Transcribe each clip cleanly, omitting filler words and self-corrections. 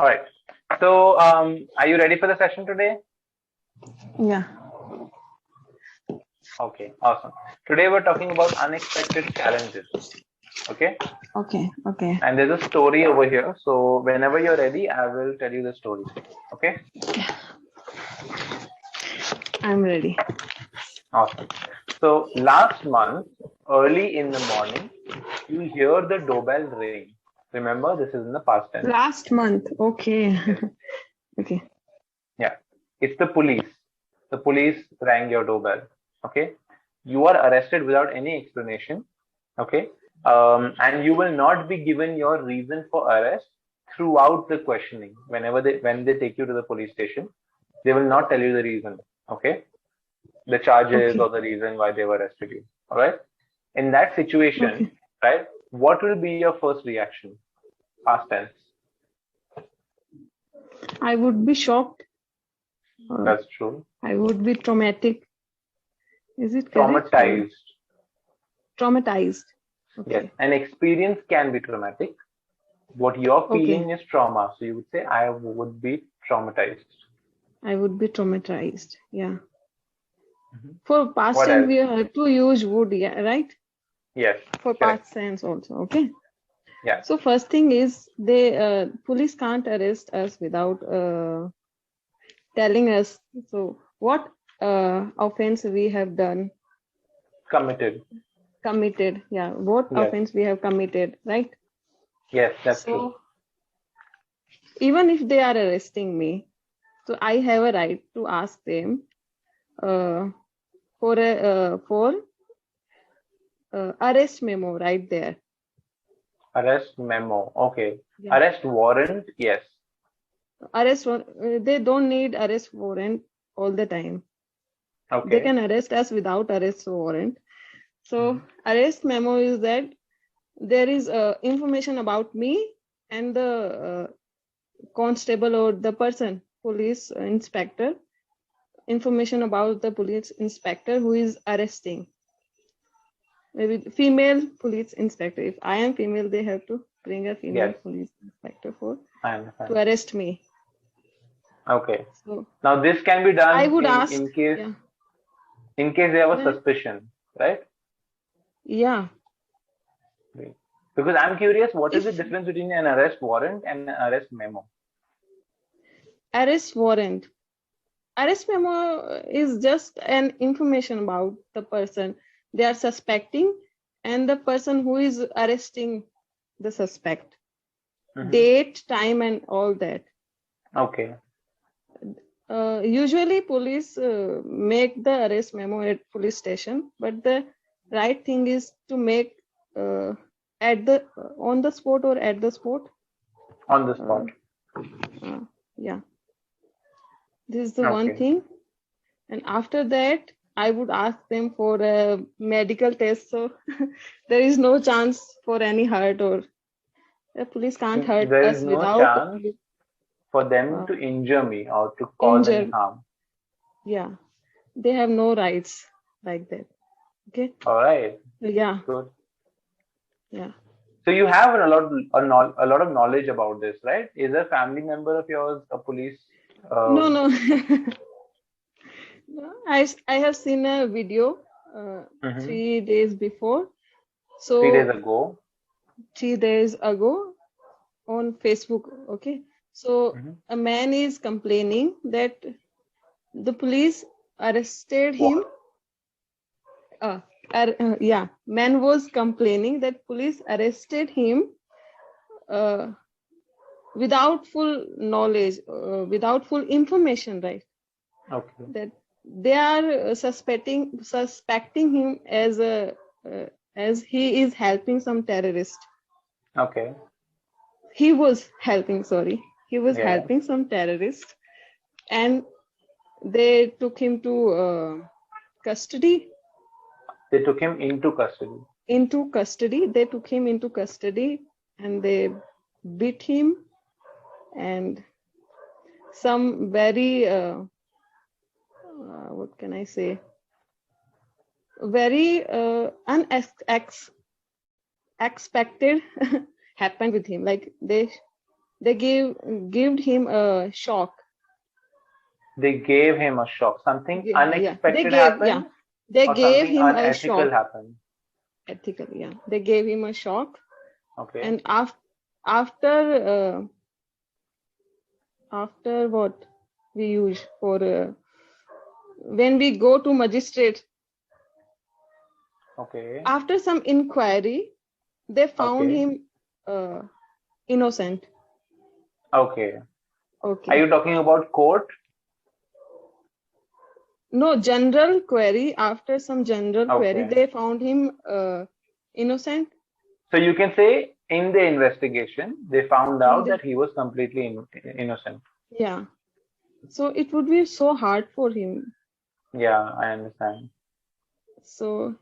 All right. So, are you ready for the session today? Yeah. Okay, awesome. Today we're talking about unexpected challenges. Okay. Okay. And there's a story over here. So, whenever you're ready, I will tell you the story. Okay. I'm ready. Awesome. So, last month, early in the morning, you hear the doorbell ring. Remember, this is in the past tense. Last month. Okay. Yes. Okay. Yeah. It's the police. The police rang your doorbell. Okay. You are arrested without any explanation. Okay. And you will not be given your reason for arrest throughout the questioning. When they take you to the police station, they will not tell you the reason. Okay. The charges Okay. or the reason why they have arrested you. All right. In that situation, Okay. right, what will be your first reaction? Past tense. I would be shocked. That's true. I would be traumatic. Is it correct? Traumatized. Traumatized. Okay. Yes. An experience can be traumatic. What you're feeling is trauma. So you would say, I would be traumatized. I would be traumatized. Yeah. Mm-hmm. For past What tense, else? we have to use would, yeah, right? Yes. For correct. past tense also. Okay. Yeah. So first thing is police can't arrest us without telling us. So what offense we have done? Committed. Yeah. What Yes. offense we have committed, right? Yes, that's true. Even if they are arresting me, so I have a right to ask them for arrest memo right there. Arrest memo. Okay. Yeah. Arrest warrant. Yes. Arrest. They don't need arrest warrant all the time. Okay. They can arrest us without arrest warrant. So arrest memo is that there is information about me and the constable or the person, police inspector, information about the police inspector who is arresting. Maybe female police inspector. If I am female, they have to bring a female police inspector to arrest me. Okay. So now this can be done I would ask, in case they have a suspicion, right? Yeah. Because I'm curious, what is the difference between an arrest warrant and an arrest memo? Arrest warrant. Arrest memo is just an information about the person they are suspecting and the person who is arresting the suspect. Date, time, and all that. Okay. Usually police make the arrest memo at police station, but the right thing is to make on the spot or at the spot. On the spot. Yeah. This is the one thing. And after that, I would ask them for a medical test. So there is no chance for any hurt, or the police can't hurt us. There is no chance for them to injure me or to cause any harm. Yeah. They have no rights like that. Okay. All right. Yeah. Good. Yeah. So you have a lot of knowledge about this, right? Is a family member of yours a police? No. I have seen a video 3 days before. So 3 days ago. 3 days ago on Facebook. Okay. So a man is complaining that the police arrested him. Man was complaining that police arrested him without full knowledge, without full information, right? Okay. That they are suspecting him as he is helping some terrorist. Okay. He was helping some terrorist, and they took him to custody. They took him into custody. They took him into custody and they beat him, and some very what can I say? Very unexpected happened with him. Like they they gave him a shock. They gave him a shock. Something Yeah, unexpected happened, they or gave something him a unethical shock. happened. Ethical, yeah. They gave him a shock, Okay. and after after what we use for when we go to magistrate, Okay. after some inquiry, they found Okay. him innocent. Okay. Are Okay. you talking about court? No, general query. After some general query, Okay. they found him innocent. So you can say in the investigation, they found In out the, that he was completely innocent. yeah. So it would be so hard for him. Yeah, I understand. So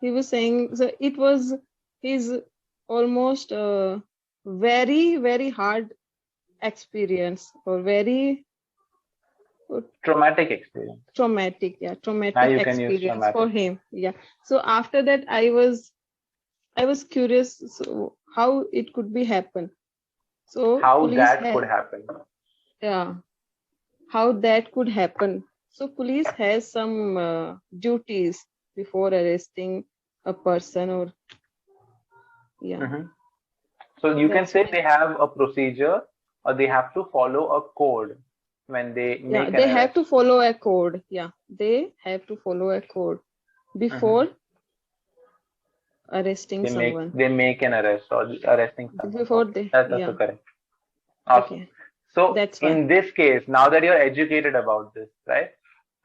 he was saying, so it was his almost very, very hard experience, or very Traumatic experience. traumatic, yeah, Now traumatic you can use experience for traumatic. him. Yeah. So after that, I was curious, so how it could be happen. So How police that could happen. yeah, how that could happen. So police has some duties before arresting a person, or yeah. Mm-hmm. So you can That's say why. they have a procedure, or they have to follow a code when they Yeah, make an they have arrest. to follow a code. Yeah, they have to follow a code before arresting someone. They make an arrest or arresting someone. Before Okay, they, that's also yeah. correct. Awesome. Okay, So that's why. in this case, now that you're educated about this, right?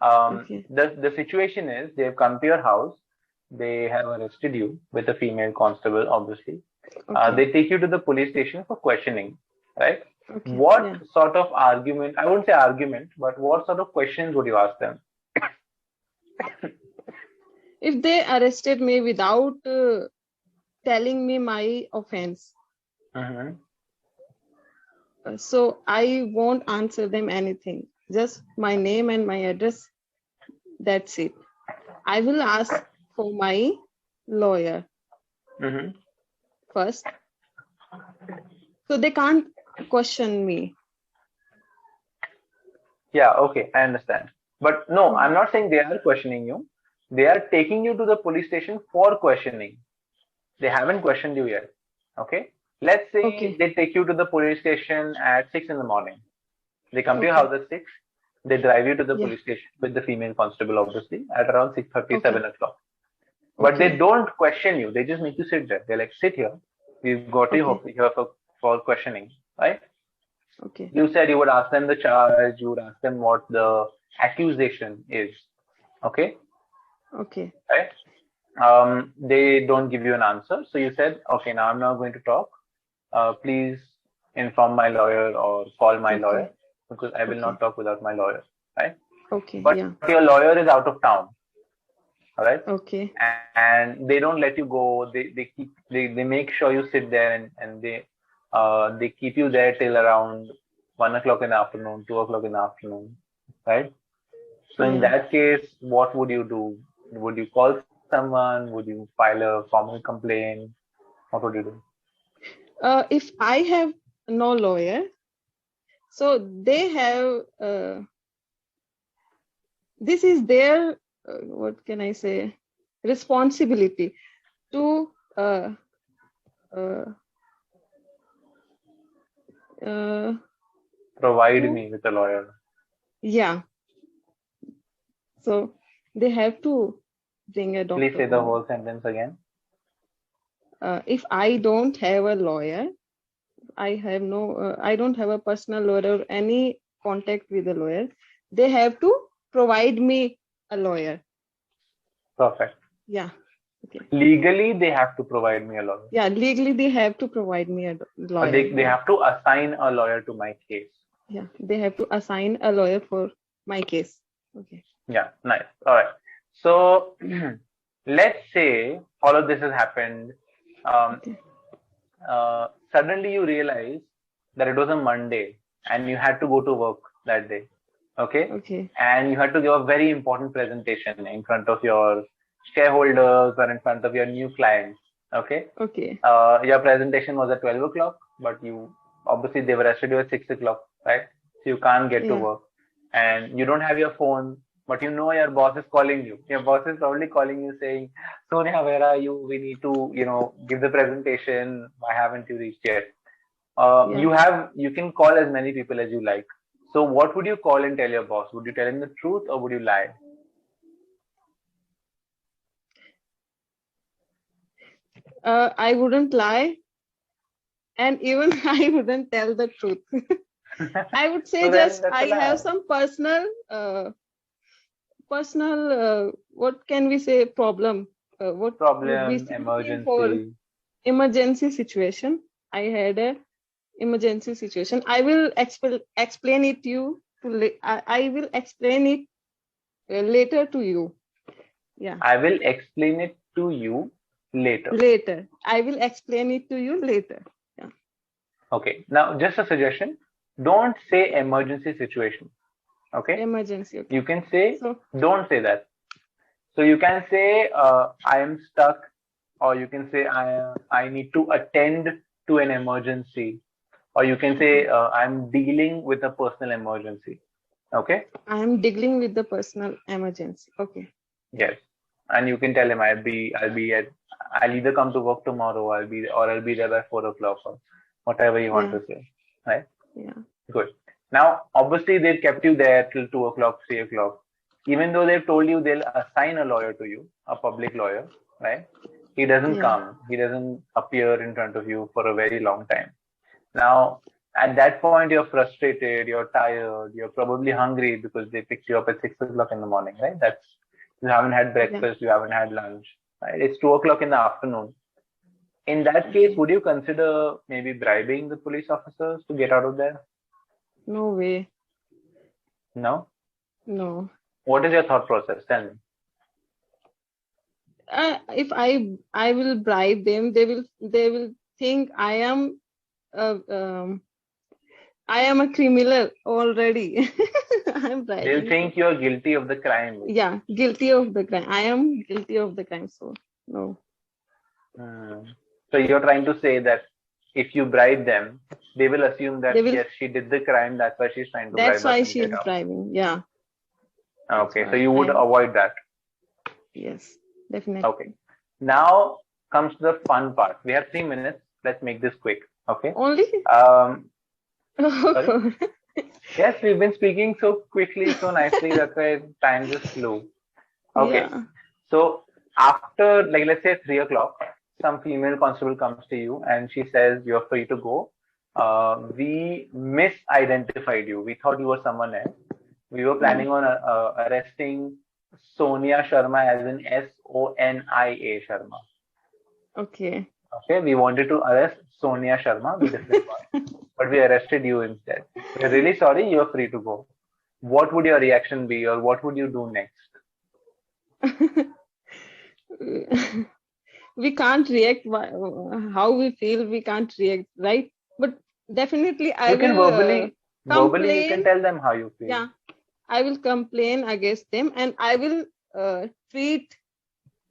Okay, The situation is they've come to your house, they have arrested you with a female constable, obviously. okay, They take you to the police station for questioning, right? okay. What Yeah. sort of argument, I wouldn't say argument, but what sort of questions would you ask them? If they arrested me without telling me my offense, Mm-hmm. so I won't answer them anything. Just my name and my address. That's it. I will ask for my lawyer Mm-hmm. first. So they can't question me. Yeah, okay, I understand. But no, I'm not saying they are questioning you. They are taking you to the police station for questioning. They haven't questioned you yet. Okay? Let's say Okay. they take you to the police station at 6 in the morning. They come to your Okay. house at 6. They drive you to the Yeah. police station with the female constable, obviously, at around 6:30, Okay. 7 o'clock. But they Okay. don't question you. They just make you sit there. They're like, sit here. We've got you Okay. here for questioning, right? Okay. You said you would ask them the charge, you would ask them what the accusation is. Okay? Okay. Right? They don't give you an answer. So you said, okay, now I'm not going to talk. Please inform my lawyer or call my lawyer, because I will not talk without my lawyer. Right? Okay. But Yeah. your lawyer is out of town. All right? Okay. And they don't let you go. They make sure you sit there, and they keep you there till around 1 o'clock in the afternoon, 2 o'clock in the afternoon, right? So in Yeah. that case, what would you do? Would you call someone? Would you file a formal complaint? What would you do? If I have no lawyer, so they have this is their what can I say, responsibility to Provide me with a lawyer. yeah. So they have to bring a doctor. Please say the whole sentence again. If I don't have a lawyer, I have no, I don't have a personal lawyer or any contact with a lawyer, they have to provide me a lawyer. Perfect. Yeah. Okay. Legally, they have to provide me a lawyer. Yeah, legally they have to provide me a lawyer. They have to assign a lawyer to my case. Yeah, they have to assign a lawyer for my case. Okay. Yeah, nice. All right. So let's say all of this has happened. Suddenly you realize that it was a Monday and you had to go to work that day. Okay. Okay. And you had to give a very important presentation in front of your shareholders or in front of your new clients. Okay. Okay. Your presentation was at 12 o'clock, but you obviously they've arrested you at 6 o'clock, right? So you can't get to Yeah. work and you don't have your phone, but you know your boss is calling you. Your boss is probably calling you saying, Sonia, where are you? We need to, give the presentation. Why haven't you reached yet? Yeah. You can call as many people as you like. So what would you call and tell your boss? Would you tell him the truth or would you lie? I wouldn't lie, and even I wouldn't tell the truth. I would say So then just that's a I have lie. some what can we say, problem. What would we Problem, say for emergency. emergency situation? I had a emergency situation. I will explain it to you. I will explain it later to you. Yeah. I will explain it to you later. Later. I will explain it to you later. Yeah. Okay. Now, just a suggestion. Don't say emergency situation. Okay. Emergency. Okay. You can say, So don't say that. So you can say, I am stuck, or you can say, I need to attend to an emergency, or you can say, I'm dealing with a personal emergency. Okay. I am dealing with the personal emergency. Okay. Yes. And you can tell him, I'll either come to work tomorrow, I'll be there by 4 o'clock, or whatever you want Yeah. to say. Right? Yeah. Good. Now, obviously, they've kept you there till 2 o'clock, 3 o'clock. Even though they've told you they'll assign a lawyer to you, a public lawyer, right? He doesn't Yeah. come. He doesn't appear in front of you for a very long time. Now, at that point, you're frustrated, you're tired, you're probably hungry because they picked you up at 6 o'clock in the morning, right? You haven't had breakfast, you haven't had lunch, right? It's 2 o'clock in the afternoon. In that case, would you consider maybe bribing the police officers to get out of there? No way. No? No. What is your thought process? Tell me. If I will bribe them, they will think I am a criminal already. I'm bribing. They'll think you're guilty of the crime. Yeah, guilty of the crime. I am guilty of the crime. So no. So you're trying to say that if you bribe them, they will assume that yes, she did the crime. That's why she's trying to bribe us. That's why she's bribing. Yeah. Okay, so you would avoid that. Yes, definitely. Okay. Now comes the fun part. We have 3 minutes. Let's make this quick. Okay. Only. Sorry? Yes, we've been speaking so quickly, so nicely. That's why time just flew. Okay. Yeah. So after, like, let's say 3 o'clock, some female constable comes to you and she says, you're free to go. We misidentified you. We thought you were someone else. We were planning on arresting Sonia Sharma as in Sonia Sharma. Okay. Okay, we wanted to arrest Sonia Sharma, the different one, but we arrested you instead. We're really sorry, you're free to go. What would your reaction be, or what would you do next? We can't react how we feel. We can't react, right? But definitely, you can verbally you can tell them how you feel. Yeah, I will complain against them, and I will tweet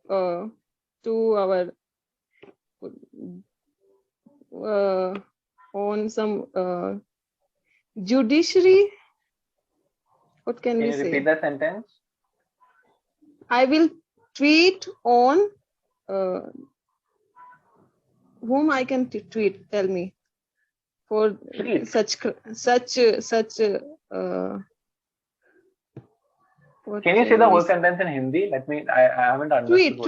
to our on some judiciary. What can we say? Can you repeat that sentence? I will tweet on whom I can tweet. Tell me for tweet. such. Can you say the whole sentence in Hindi? I haven't understood.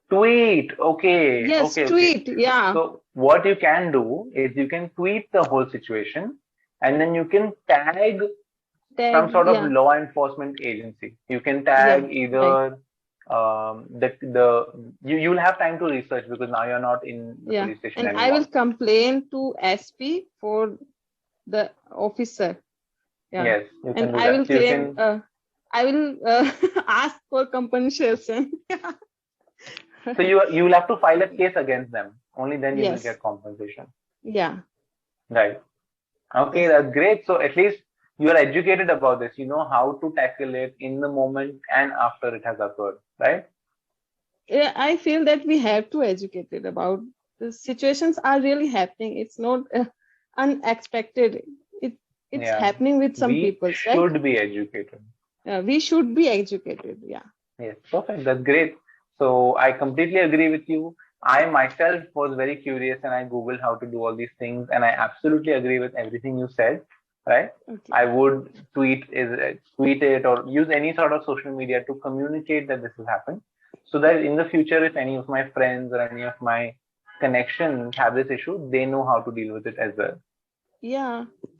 Tweet. Okay. Yes, okay, tweet. Okay. Yeah. So what you can do is you can tweet the whole situation, and then you can tag some sort of law enforcement agency. You can tag either you'll have time to research because now you're not in the police station and anymore. I will complain to SP for the officer. Yeah. Yes, you can and do I that. will claim. I will ask for compensation. So you will have to file a case against them. Only then you will get compensation. Yeah. Right. Okay, that's great. So at least you are educated about this. You know how to tackle it in the moment and after it has occurred, right? Yeah, I feel that we have to educate it about the situations are really happening. It's not unexpected. It's Yeah. happening with some We people, right? should be educated. We should be educated. Yeah. Yes, perfect. That's great. So I completely agree with you. I myself was very curious and I Googled how to do all these things, and I absolutely agree with everything you said. Right? Okay. I would tweet it or use any sort of social media to communicate that this has happened, so that in the future, if any of my friends or any of my connections have this issue, they know how to deal with it as well. Yeah.